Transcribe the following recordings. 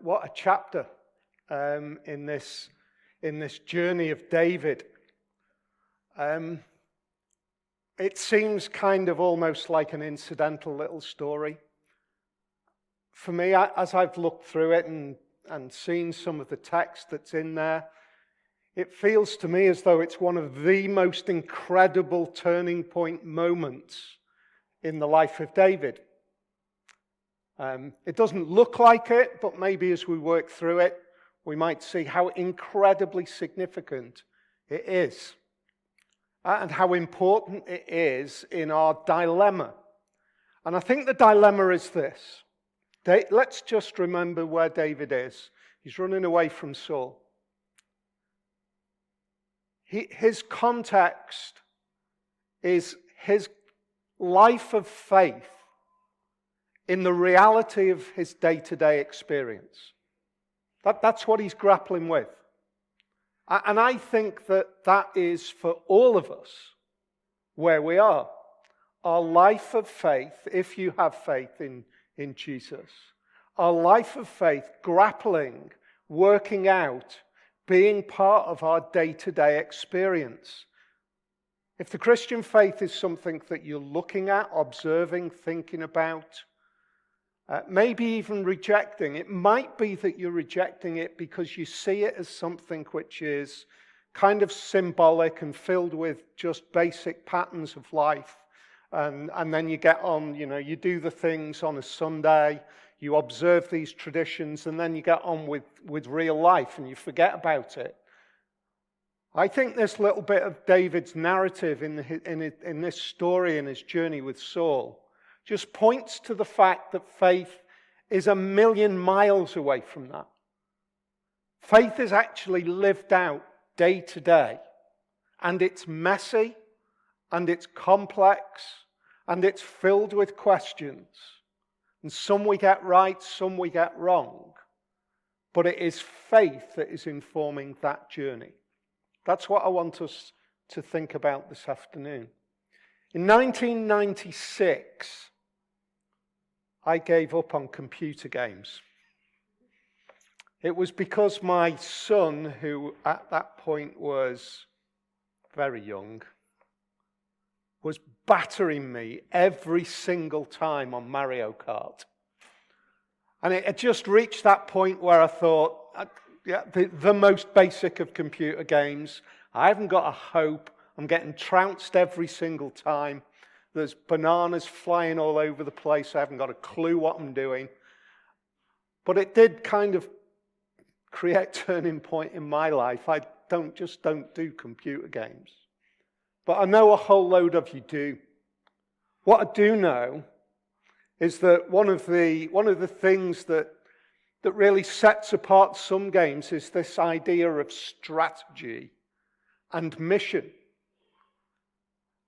a chapter in this journey of David. It seems kind of almost like an incidental little story. For me, as I've looked through it and seen some of the text that's in there, it feels to me as though it's one of the most incredible turning point moments in the life of David. It doesn't look like it, but maybe as we work through it, we might see how incredibly significant it is and how important it is in our dilemma. And I think the dilemma is this. Let's just remember where David is. He's running away from Saul. His context is his life of faith in the reality of his day-to-day experience. That's what he's grappling with. And I think that is for all of us where we are. Our life of faith, if you have faith in Jesus, our life of faith, grappling, working out, being part of our day-to-day experience. If the Christian faith is something that you're looking at, observing, thinking about, maybe even rejecting, it might be that you're rejecting it because you see it as something which is kind of symbolic and filled with just basic patterns of life. And then you get on, you do the things on a Sunday, you observe these traditions, and then you get on with real life and you forget about it. I think this little bit of David's narrative in this story, in his journey with Saul, just points to the fact that faith is 1,000,000 miles away from that. Faith is actually lived out day to day, and it's messy, and it's complex, and it's filled with questions. And some we get right, some we get wrong. But it is faith that is informing that journey. That's what I want us to think about this afternoon. In 1996, I gave up on computer games. It was because my son, who at that point was very young, was battering me every single time on Mario Kart. And it had just reached that point where I thought, the most basic of computer games, I haven't got a hope. I'm getting trounced every single time. There's bananas flying all over the place. I haven't got a clue what I'm doing. But it did kind of create a turning point in my life. I don't do computer games. But I know a whole load of you do. What I do know is that one of the things that really sets apart some games is this idea of strategy and mission.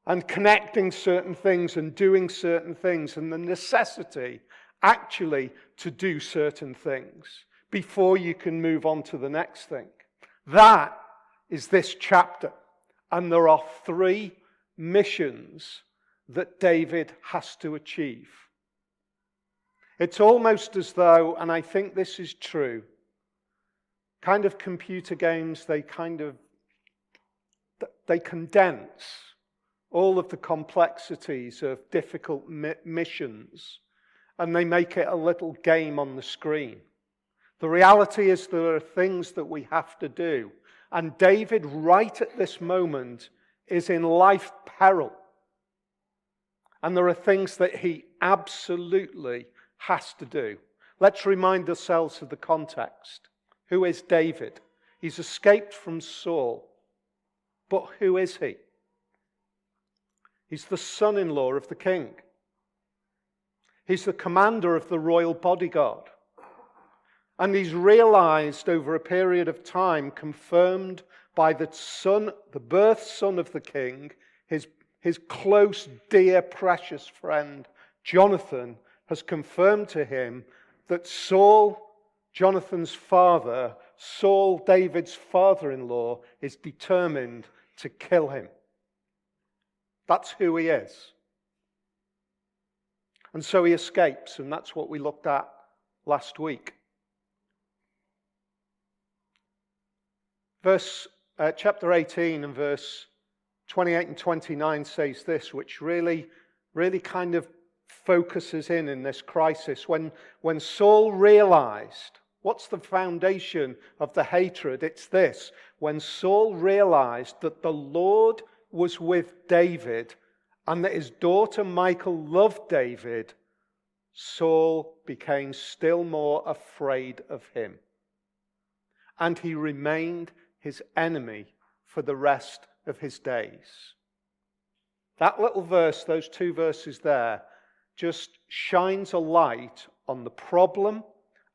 And connecting certain things and doing certain things, and the necessity actually to do certain things before you can move on to the next thing. That is this chapter. And there are 3 missions that David has to achieve. It's almost as though, and I think this is true, kind of computer games, they condense all of the complexities of difficult missions, and they make it a little game on the screen. The reality is there are things that we have to do. And David, right at this moment, is in life peril. And there are things that he absolutely has to do. Let's remind ourselves of the context. Who is David? He's escaped from Saul. But who is he? He's the son-in-law of the king. He's the commander of the royal bodyguard. And he's realized over a period of time, confirmed by the birth son of the king, his close, dear, precious friend, Jonathan, has confirmed to him that Saul, Jonathan's father, Saul, David's father-in-law, is determined to kill him. That's who he is. And so he escapes, and that's what we looked at last week. Chapter 18 and verse 28 and 29 says this, which really kind of focuses in this crisis. When Saul realized, what's the foundation of the hatred? It's this. When Saul realized that the Lord was with David and that his daughter Michal loved David, Saul became still more afraid of him. And he remained his enemy for the rest of his days. That little verse, those two verses there, just shines a light on the problem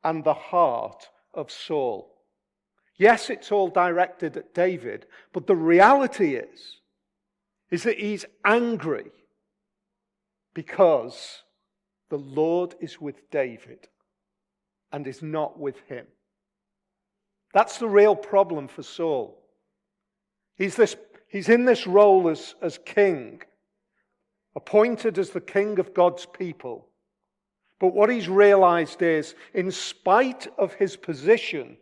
and the heart of Saul. Yes, it's all directed at David, but the reality is that he's angry because the Lord is with David and is not with him. That's the real problem for Saul. He's in this role as king, appointed as the king of God's people. But what he's realized is, in spite of his position,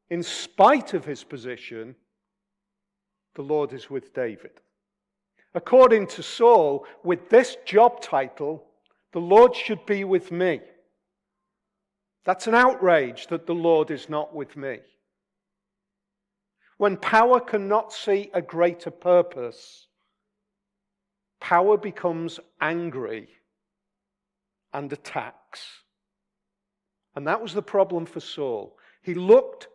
the Lord is with David. According to Saul, with this job title, the Lord should be with me. That's an outrage that the Lord is not with me. When power cannot see a greater purpose, power becomes angry and attacks. And that was the problem for Saul. He looked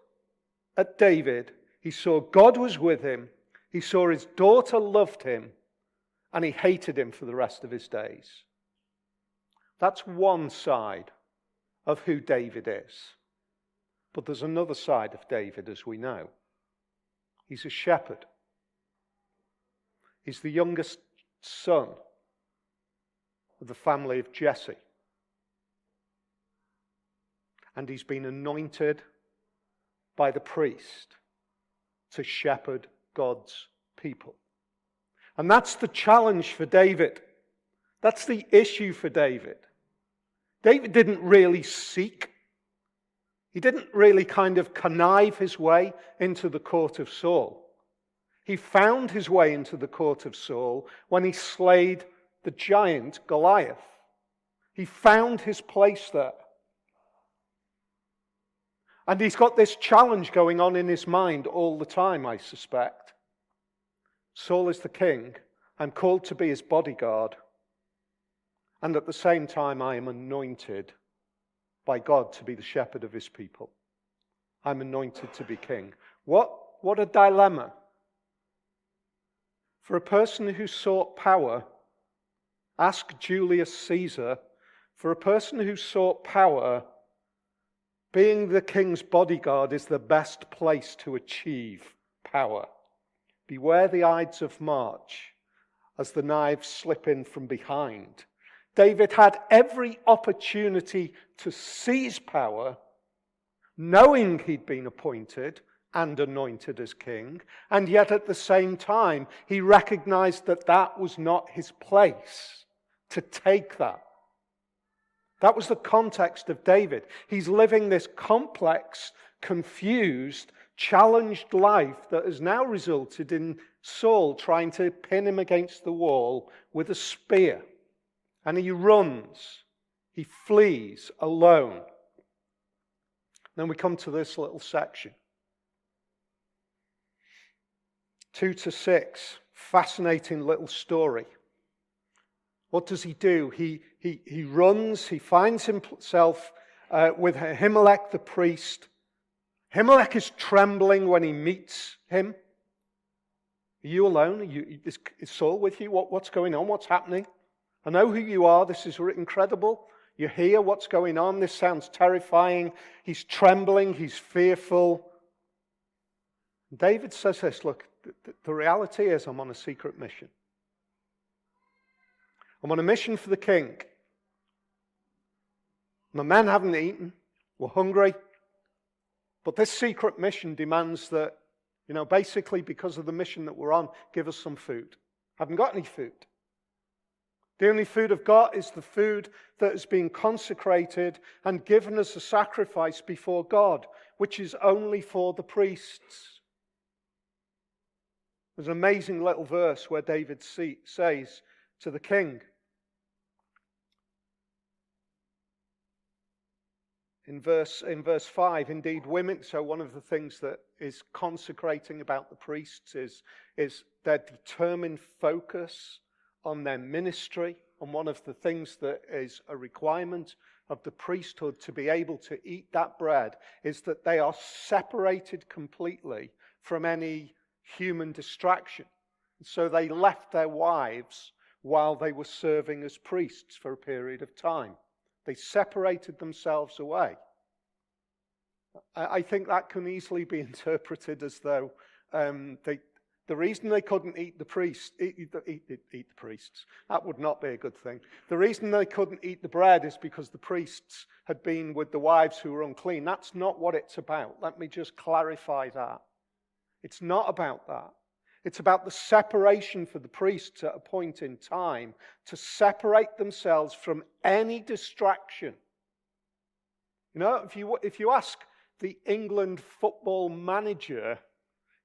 at David, he saw God was with him, he saw his daughter loved him, and he hated him for the rest of his days. That's one side of who David is. But there's another side of David, as we know. He's a shepherd. He's the youngest son of the family of Jesse. And he's been anointed by the priest to shepherd God's people. And that's the challenge for David. That's the issue for David. David didn't really seek. He didn't really kind of connive his way into the court of Saul. He found his way into the court of Saul when he slayed the giant Goliath. He found his place there. And he's got this challenge going on in his mind all the time, I suspect. Saul is the king. I'm called to be his bodyguard. And at the same time, I am anointed by God to be the shepherd of his people. I'm anointed to be king. What a dilemma. For a person who sought power, ask Julius Caesar, for a person who sought power, being the king's bodyguard is the best place to achieve power. Beware the Ides of March as the knives slip in from behind. David had every opportunity to seize power, knowing he'd been appointed and anointed as king, and yet at the same time, he recognized that that was not his place to take that. That was the context of David. He's living this complex, confused, challenged life that has now resulted in Saul trying to pin him against the wall with a spear. And he runs. He flees alone. Then we come to this little section. 2-6. Fascinating little story. What does he do? He runs. He finds himself with Ahimelech the priest. Ahimelech is trembling when he meets him. Are you alone? Is Saul with you? What's going on? What's happening? I know who you are. This is incredible. You're here. What's going on? This sounds terrifying. He's trembling. He's fearful. David says this, look, the reality is I'm on a secret mission. I'm on a mission for the king. My men haven't eaten. We're hungry. But this secret mission demands that, basically because of the mission that we're on, give us some food. Haven't got any food. The only food I've got is the food that has been consecrated and given as a sacrifice before God, which is only for the priests. There's an amazing little verse where David says to the king, in verse 5, indeed women, so one of the things that is consecrating about the priests is their determined focus on their ministry. And one of the things that is a requirement of the priesthood to be able to eat that bread is that they are separated completely from any human distraction. So they left their wives while they were serving as priests for a period of time. They separated themselves away. I think that can easily be interpreted as though the reason they couldn't eat the priests, that would not be a good thing. The reason they couldn't eat the bread is because the priests had been with the wives who were unclean. That's not what it's about. Let me just clarify that. It's not about that. It's about the separation for the priests at a point in time to separate themselves from any distraction. You know, if you ask the England football manager,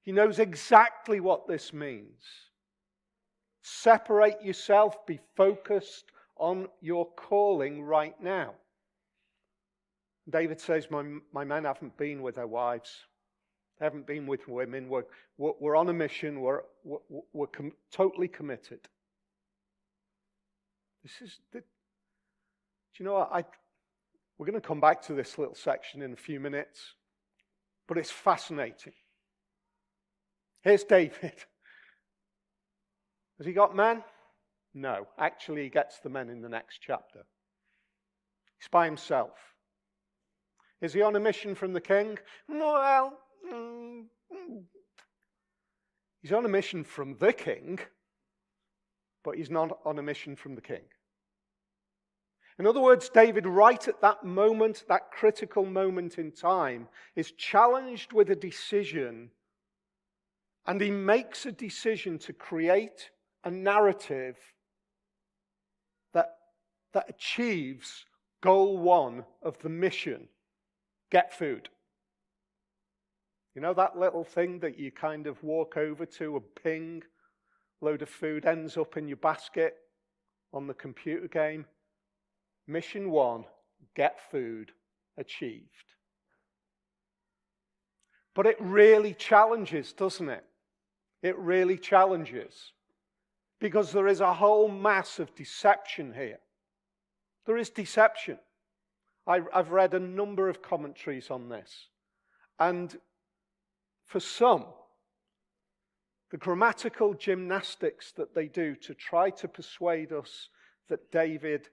he knows exactly what this means. Separate yourself, be focused on your calling right now. David says, my men haven't been with their wives. They haven't been with women. We're on a mission. We're totally committed. Do you know what? We're going to come back to this little section in a few minutes, but it's fascinating. Here's David. Has he got men? No. Actually, he gets the men in the next chapter. He's by himself. Is he on a mission from the king? Well, he's on a mission from the king, but he's not on a mission from the king. In other words, David, right at that moment, that critical moment in time, is challenged with a decision, and he makes a decision to create a narrative that achieves goal one of the mission: get food. You know that little thing that you kind of walk over to, a ping, load of food ends up in your basket on the computer game? Mission one, get food, achieved. But it really challenges, doesn't it? It really challenges. Because there is a whole mass of deception here. There is deception. I've read a number of commentaries on this. And for some, the grammatical gymnastics that they do to try to persuade us that David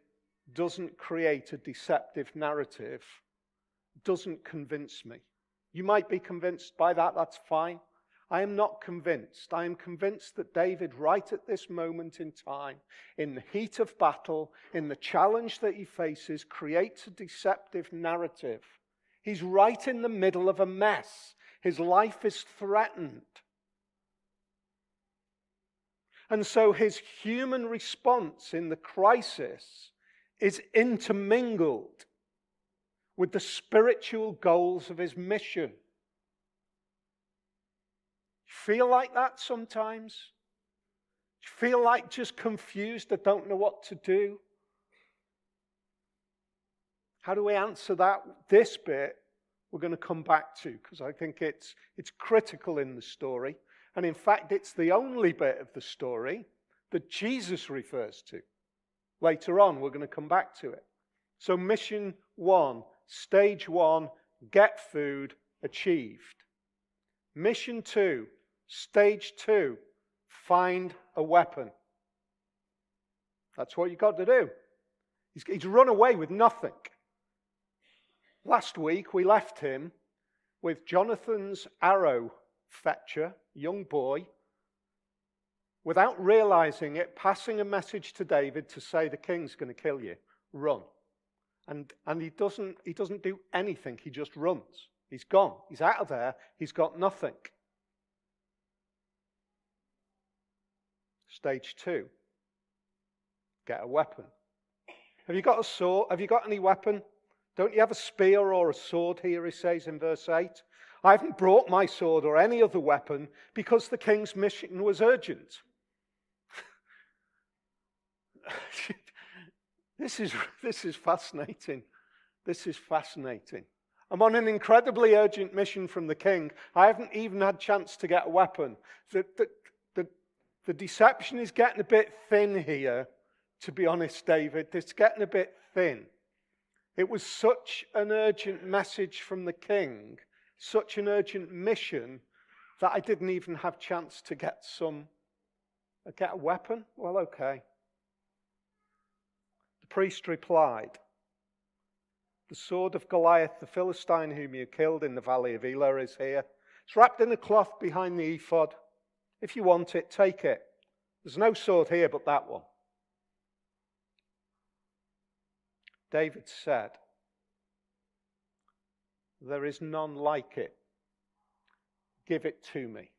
doesn't create a deceptive narrative doesn't convince me. You might be convinced by that, that's fine. I am not convinced. I am convinced that David, right at this moment in time, in the heat of battle, in the challenge that he faces, creates a deceptive narrative. He's right in the middle of a mess. His life is threatened. And so his human response in the crisis is intermingled with the spiritual goals of his mission. Feel like that sometimes? Feel like just confused, I don't know what to do? How do we answer that? This bit we're going to come back to, because I think it's critical in the story. And in fact, it's the only bit of the story that Jesus refers to. Later on, we're going to come back to it. So mission one, stage one, get food, achieved. Mission two, stage two, find a weapon. That's what you've got to do. He's run away with nothing. Last week, we left him with Jonathan's arrow fetcher, young boy, without realizing it, passing a message to David to say the king's going to kill you. Run. And he doesn't do anything. He just runs. He's gone. He's out of there. He's got nothing. Stage two. get a weapon. Have you got a sword? Have you got any weapon? Don't you have a spear or a sword here, he says in verse 8. I haven't brought my sword or any other weapon because the king's mission was urgent. This is fascinating. This is fascinating. I'm on an incredibly urgent mission from the king. I haven't even had a chance to get a weapon. The deception is getting a bit thin here, to be honest, David. It's getting a bit thin. It was such an urgent message from the king, such an urgent mission, that I didn't even have a chance to get a weapon. Well, okay. The priest replied, the sword of Goliath, the Philistine whom you killed in the valley of Elah, is here. It's wrapped in a cloth behind the ephod. If you want it, take it. There's no sword here but that one. David said, there is none like it. Give it to me.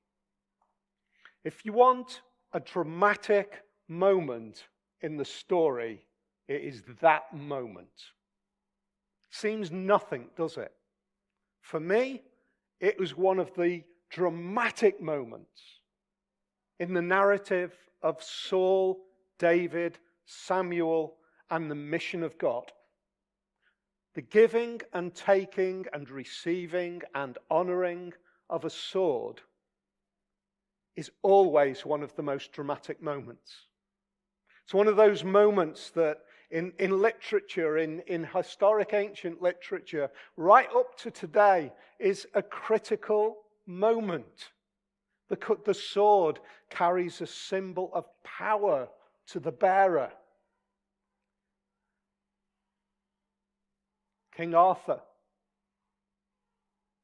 If you want a dramatic moment in the story, it is that moment. Seems nothing, does it? For me, it was one of the dramatic moments in the narrative of Saul, David, Samuel, and the mission of God. The giving and taking and receiving and honoring of a sword is always one of the most dramatic moments. It's one of those moments that in literature, in historic ancient literature, right up to today, is a critical moment. The sword carries a symbol of power to the bearer. King Arthur.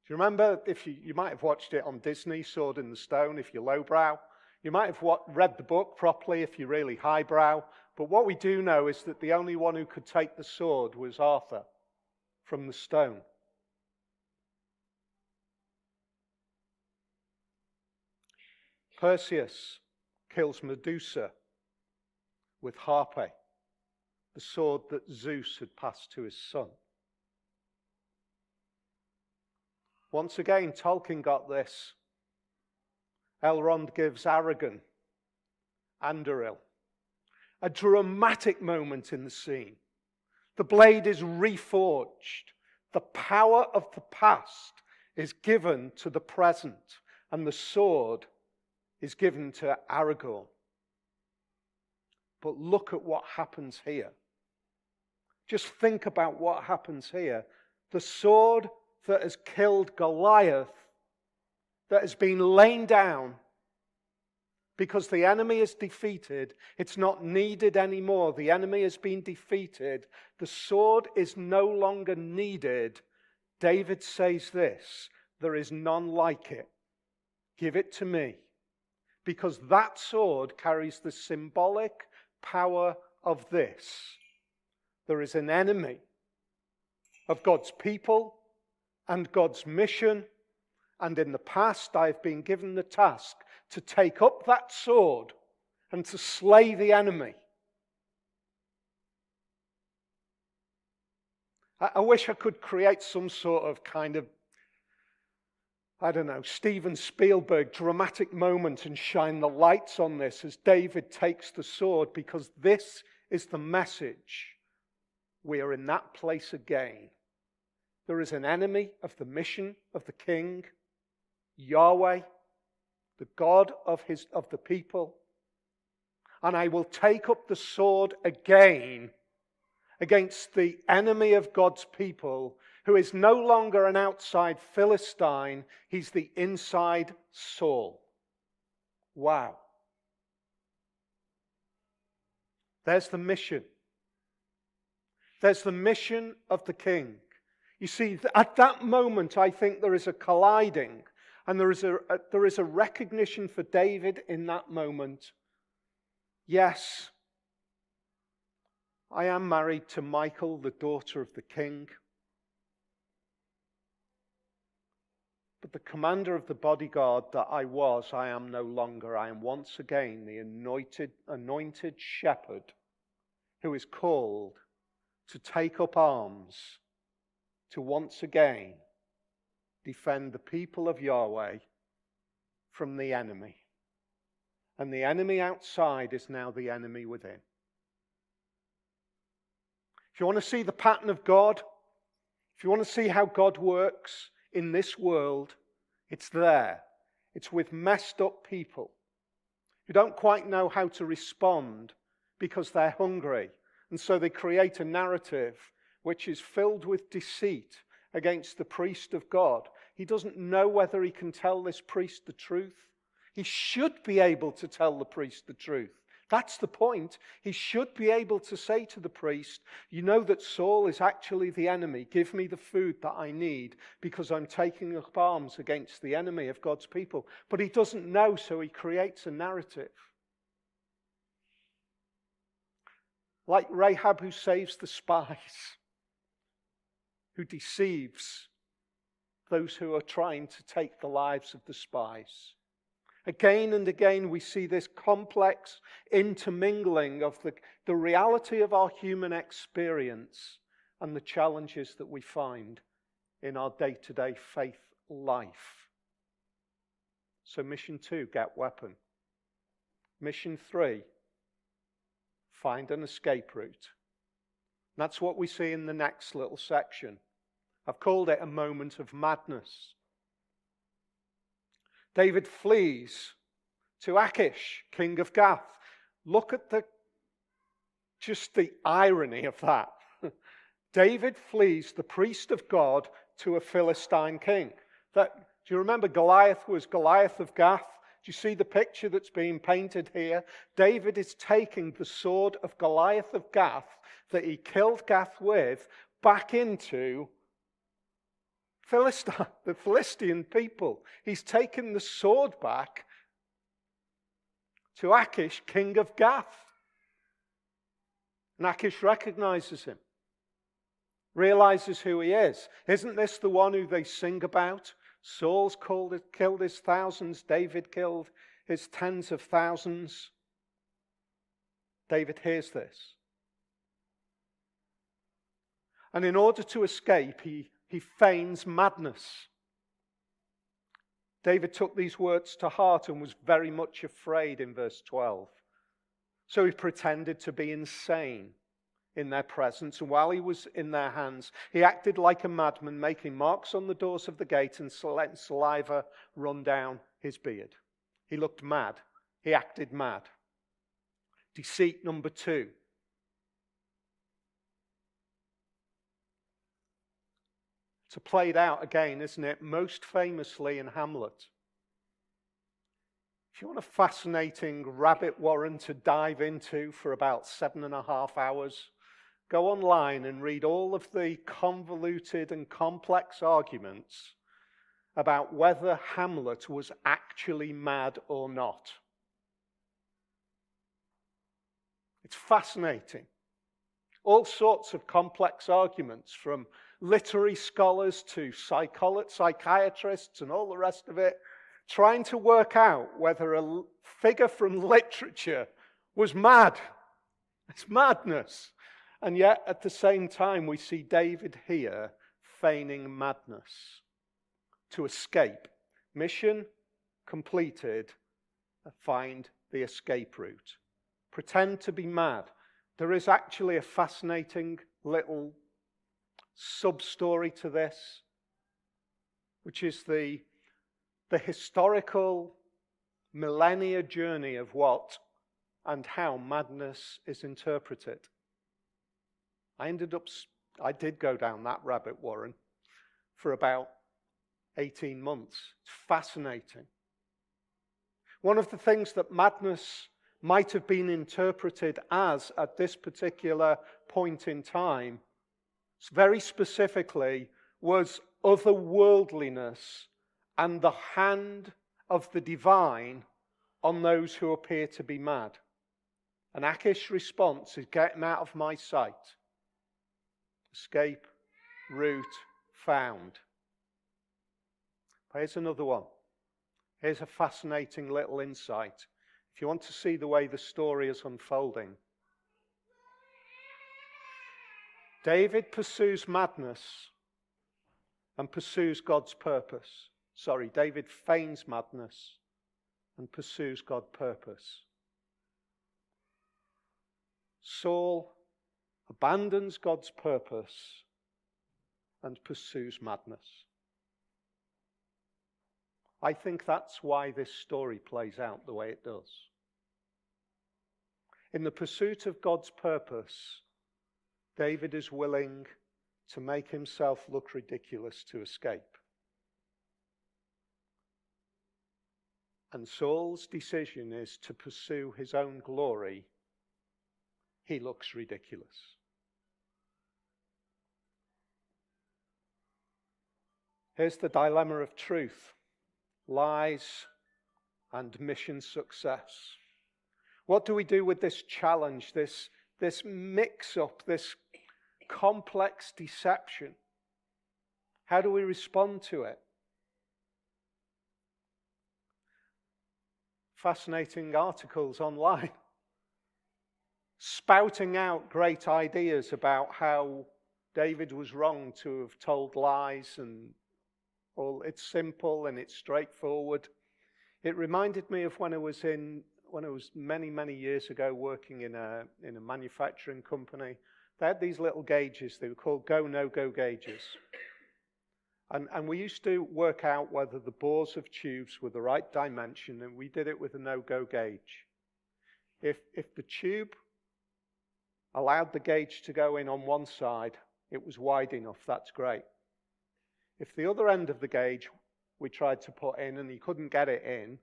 Do you remember, if you might have watched it on Disney, Sword in the Stone, if you're lowbrow. You might have read the book properly if you're really highbrow. But what we do know is that the only one who could take the sword was Arthur from the stone. Perseus kills Medusa with Harpe, the sword that Zeus had passed to his son. Once again, Tolkien got this. Elrond gives Aragorn Anduril. A dramatic moment in the scene. The blade is reforged. The power of the past is given to the present, and the sword is given to Aragorn. But look at what happens here. Just think about what happens here. The sword that has killed Goliath, that has been lain down because the enemy is defeated. It's not needed anymore. The enemy has been defeated. The sword is no longer needed. David says this, there is none like it. Give it to me. Because that sword carries the symbolic power of this. There is an enemy of God's people and God's mission. And in the past, I've been given the task to take up that sword and to slay the enemy. I wish I could create some sort of kind of, I don't know, Steven Spielberg dramatic moment and shine the lights on this as David takes the sword, because this is the message. We are in that place again. There is an enemy of the mission of the king, Yahweh, the God of the people. And I will take up the sword again against the enemy of God's people, who is no longer an outside Philistine. He's the inside Saul. Wow. There's the mission. There's the mission of the king. You see, at that moment, I think there is a colliding, and there is a recognition for David in that moment. Yes, I am married to Michal, the daughter of the king. But the commander of the bodyguard that I was, I am no longer. I am once again the anointed shepherd who is called to take up arms to once again defend the people of Yahweh from the enemy. And the enemy outside is now the enemy within. If you want to see the pattern of God, if you want to see how God works in this world, it's there. It's with messed up people who don't quite know how to respond because they're hungry. And so they create a narrative which is filled with deceit against the priest of God. He doesn't know whether he can tell this priest the truth. He should be able to tell the priest the truth. That's the point. He should be able to say to the priest, you know that Saul is actually the enemy. Give me the food that I need because I'm taking up arms against the enemy of God's people. But he doesn't know, so he creates a narrative. Like Rahab, who saves the spies, who deceives those who are trying to take the lives of the spies. Again and again we see this complex intermingling of the reality of our human experience and the challenges that we find in our day-to-day faith life. So mission 2, get weapon. Mission 3, find an escape route. That's what we see in the next little section. I've called it a moment of madness. David flees to Achish, king of Gath. Look at just the irony of that. David flees the priest of God to a Philistine king. Do you remember Goliath was Goliath of Gath? Do you see the picture that's being painted here? David is taking the sword of Goliath of Gath that he killed Gath with back into the Philistine people. He's taken the sword back to Achish, king of Gath. And Achish recognizes him, realizes who he is. Isn't this the one who they sing about? Saul's killed his thousands, David killed his tens of thousands. David hears this. And in order to escape, he feigns madness. David took these words to heart and was very much afraid in verse 12. So he pretended to be insane in their presence, and while he was in their hands, he acted like a madman, making marks on the doors of the gate and letting saliva run down his beard. He looked mad. He acted mad. Deceit number 2. It's played out again, isn't it? Most famously in Hamlet. If you want a fascinating rabbit warren to dive into for about 7.5 hours, go online and read all of the convoluted and complex arguments about whether Hamlet was actually mad or not. It's fascinating. All sorts of complex arguments, from literary scholars to psychiatrists and all the rest of it, trying to work out whether a figure from literature was mad. It's madness. And yet, at the same time, we see David here feigning madness to escape. Mission completed. Find the escape route. Pretend to be mad. There is actually a fascinating little sub-story to this, which is the historical millennia journey of what and how madness is interpreted. I did go down that rabbit warren for about 18 months. It's fascinating. One of the things that madness might have been interpreted as at this particular point in time, very specifically, was otherworldliness and the hand of the divine on those who appear to be mad. And Achish's response is, get him out of my sight. Escape route found. Here's another one. Here's a fascinating little insight. If you want to see the way the story is unfolding, David pursues madness and pursues God's purpose. Sorry, David feigns madness and pursues God's purpose. Saul abandons God's purpose and pursues madness. I think that's why this story plays out the way it does. In the pursuit of God's purpose, David is willing to make himself look ridiculous to escape. And Saul's decision is to pursue his own glory. He looks ridiculous. Here's the dilemma of truth, lies, and mission success. What do we do with this challenge, this mix-up, this complex deception? How do we respond to it? Fascinating articles online spouting out great ideas about how David was wrong to have told lies, and well, it's simple and it's straightforward. It reminded me of when I was many years ago working in a manufacturing company. They had these little gauges. They were called go, no-go gauges. And we used to work out whether the bores of tubes were the right dimension, and we did it with a no-go gauge. If the tube allowed the gauge to go in on one side, it was wide enough, that's great. If the other end of the gauge we tried to put in and you couldn't get it in,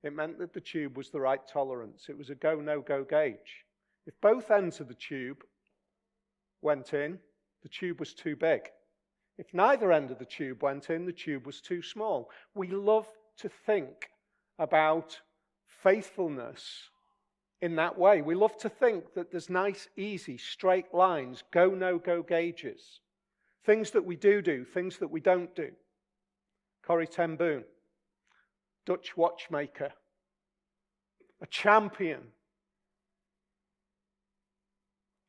it meant that the tube was the right tolerance. It was a go, no-go gauge. If both ends of the tube went in, the tube was too big. If neither end of the tube went in, the tube was too small. We love to think about faithfulness in that way. We love to think that there's nice, easy, straight lines, go, no-go gauges. Things that we do, things that we don't do. Corrie ten Boom, Dutch watchmaker, a champion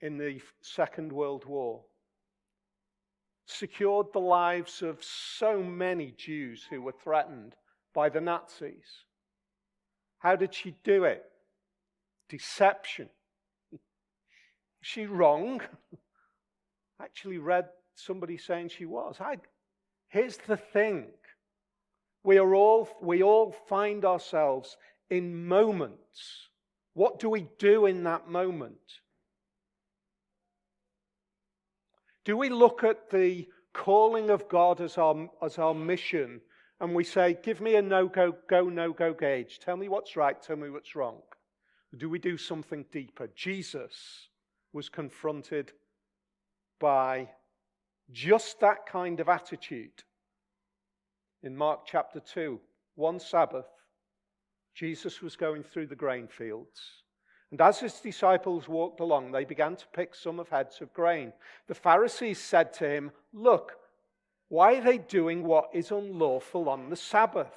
in the Second World War, secured the lives of so many Jews who were threatened by the Nazis. How did she do it? Deception. Is she wrong? I actually read somebody saying she was. Here's the thing. We all find ourselves in moments. What do we do in that moment? Do we look at the calling of God as our mission and we say, give me a no-go gauge. Tell me what's right, tell me what's wrong. Or do we do something deeper? Jesus was confronted by just that kind of attitude. In Mark chapter 2, one Sabbath, Jesus was going through the grain fields. And as his disciples walked along, they began to pick some of heads of grain. The Pharisees said to him, look, why are they doing what is unlawful on the Sabbath?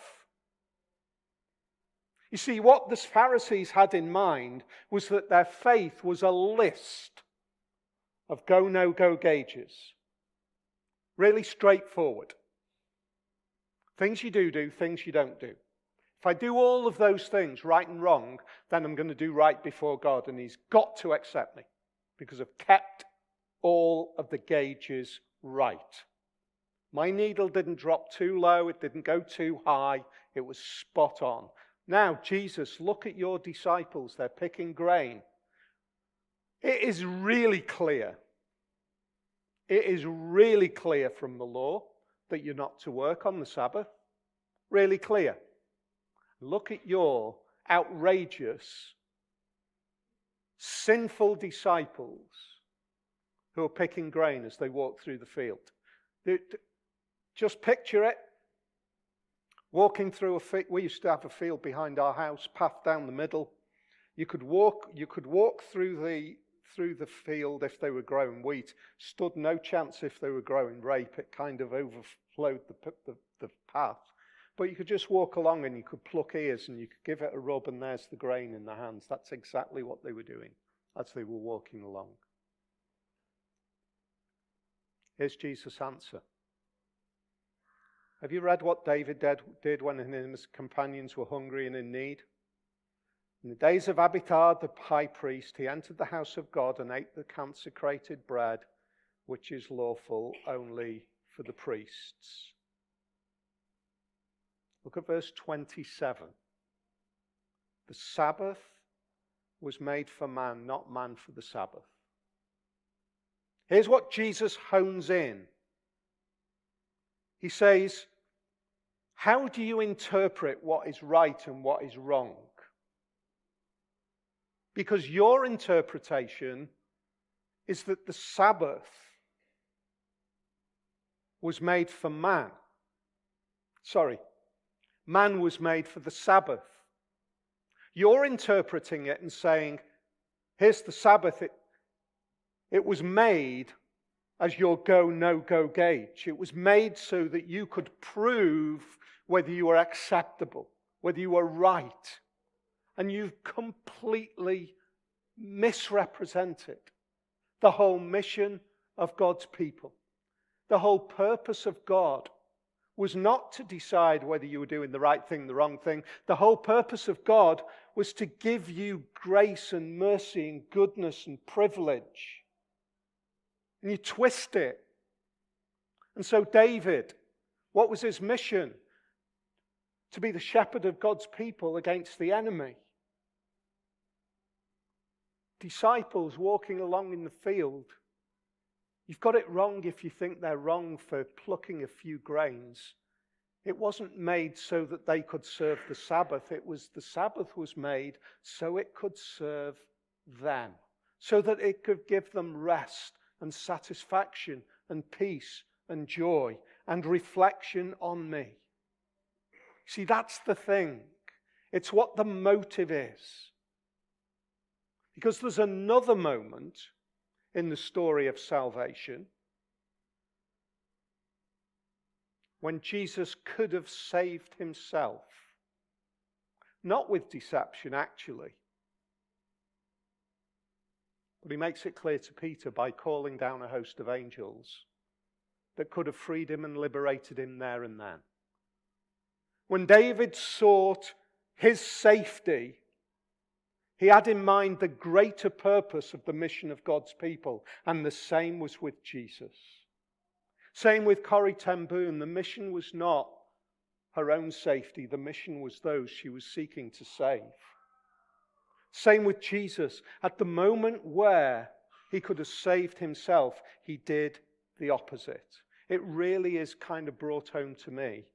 You see, what the Pharisees had in mind was that their faith was a list of go, no-go gauges. Really straightforward. Things you do, things you don't do. If I do all of those things, right and wrong, then I'm going to do right before God, and he's got to accept me because I've kept all of the gauges right. My needle didn't drop too low, it didn't go too high, it was spot on. Now, Jesus, look at your disciples, they're picking grain. It is really clear. It is really clear from the law that you're not to work on the Sabbath. Really clear. Look at your outrageous, sinful disciples who are picking grain as they walk through the field. Just picture it. Walking through a field. We used to have a field behind our house, path down the middle. You could walk through the field if they were growing wheat. Stood no chance if they were growing rape. It kind of overflowed the path. But you could just walk along and you could pluck ears and you could give it a rub and there's the grain in the hands. That's exactly what they were doing as they were walking along. Here's Jesus' answer. Have you read what David did when he and his companions were hungry and in need? In the days of Abiathar the high priest, he entered the house of God and ate the consecrated bread, which is lawful only for the priests. Look at verse 27. The Sabbath was made for man, not man for the Sabbath. Here's what Jesus hones in. He says, how do you interpret what is right and what is wrong? Because your interpretation is that the Sabbath was made for man. Man was made for the Sabbath. You're interpreting it and saying, here's the Sabbath. It was made as your go, no-go gauge. It was made so that you could prove whether you were acceptable, whether you were right. And you've completely misrepresented the whole mission of God's people. The whole purpose of God was not to decide whether you were doing the right thing, the wrong thing. The whole purpose of God was to give you grace and mercy and goodness and privilege. And you twist it. And so David, what was his mission? To be the shepherd of God's people against the enemy. Disciples walking along in the field. You've got it wrong if you think they're wrong for plucking a few grains. It wasn't made so that they could serve the Sabbath. The Sabbath was made so it could serve them. So that it could give them rest and satisfaction and peace and joy and reflection on me. See, that's the thing. It's what the motive is. Because there's another moment in the story of salvation when Jesus could have saved himself. Not with deception, actually. But he makes it clear to Peter by calling down a host of angels that could have freed him and liberated him there and then. When David sought his safety, he had in mind the greater purpose of the mission of God's people, and the same was with Jesus. Same with Corrie ten Boom. The mission was not her own safety. The mission was those she was seeking to save. Same with Jesus. At the moment where he could have saved himself, he did the opposite. It really is kind of brought home to me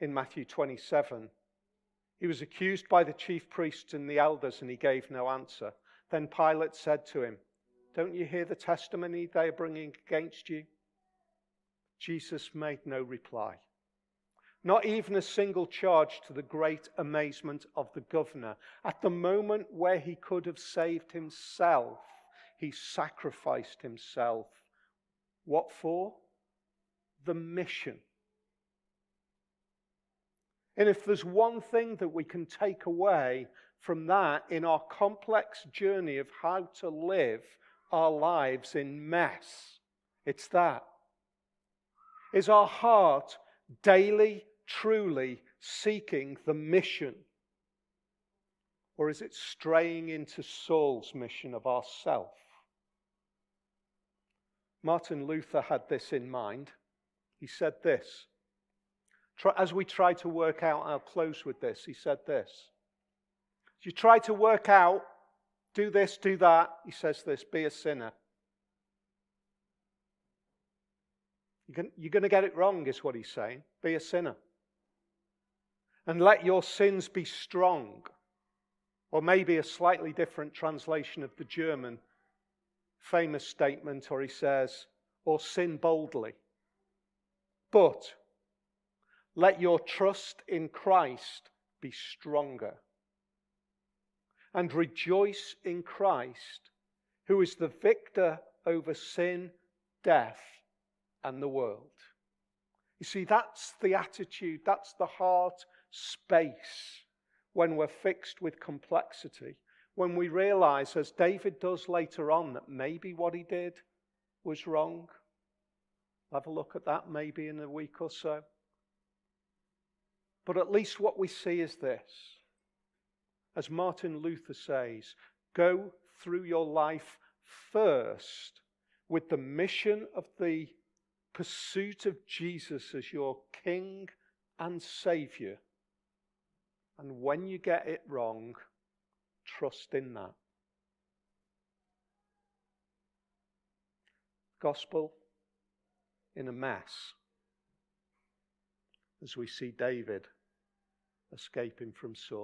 in Matthew 27. He was accused by the chief priests and the elders, and he gave no answer. Then Pilate said to him, "Don't you hear the testimony they are bringing against you?" Jesus made no reply. Not even a single charge, to the great amazement of the governor. At the moment where he could have saved himself, he sacrificed himself. What for? The mission. And if there's one thing that we can take away from that in our complex journey of how to live our lives in mess, it's that. Is our heart daily, truly seeking the mission? Or is it straying into Saul's mission of ourself? Martin Luther had this in mind. He said this. As we try to work out, I'll close with this, he said this. As you try to work out, do this, do that, he says this, be a sinner. You're going to get it wrong, is what he's saying. Be a sinner. And let your sins be strong. Or maybe a slightly different translation of the German famous statement, or he says, or sin boldly. But let your trust in Christ be stronger. And rejoice in Christ, who is the victor over sin, death, and the world. You see, that's the attitude, that's the heart space when we're fixed with complexity. When we realize, as David does later on, that maybe what he did was wrong. have a look at that maybe in a week or so. But at least what we see is this. As Martin Luther says, go through your life first with the mission of the pursuit of Jesus as your King and Saviour. And when you get it wrong, trust in that. Gospel in a mess, as we see David escaping from Saul.